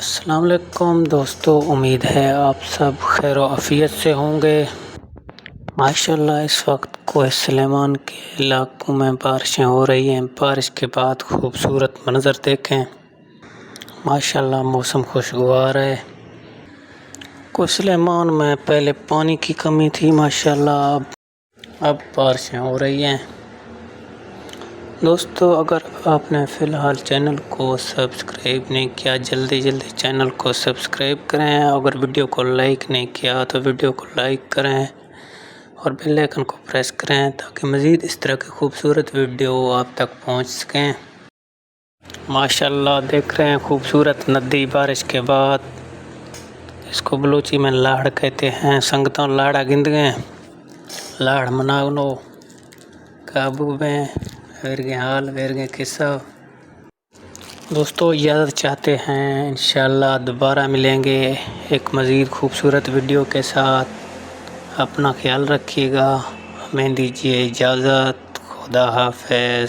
السلام علیکم دوستو، امید ہے آپ سب خیر و عافیت سے ہوں گے۔ ماشاءاللہ اس وقت کوہ سلیمان کے علاقوں میں بارشیں ہو رہی ہیں۔ بارش کے بعد خوبصورت منظر دیکھیں، ماشاءاللہ موسم خوشگوار ہے۔ کوہ سلیمان میں پہلے پانی کی کمی تھی، ماشاءاللہ اب بارشیں ہو رہی ہیں۔ دوستو اگر آپ نے فی الحال چینل کو سبسکرائب نہیں کیا، جلدی چینل کو سبسکرائب کریں۔ اگر ویڈیو کو لائک نہیں کیا تو ویڈیو کو لائک کریں اور بیل آئیکن کو پریس کریں تاکہ مزید اس طرح کی خوبصورت ویڈیو آپ تک پہنچ سکیں۔ ماشاءاللہ دیکھ رہے ہیں خوبصورت ندی، بارش کے بعد اس کو بلوچی میں لاڑ کہتے ہیں۔ سنگتوں لاڑا گند گئے، لاڑ مناونو قابو میں ویرگے حال ویرگے قصہ۔ دوستو اجازت چاہتے ہیں، انشاءاللہ دوبارہ ملیں گے ایک مزید خوبصورت ویڈیو کے ساتھ۔ اپنا خیال رکھیے گا، ہمیں دیجیے اجازت، خدا حافظ۔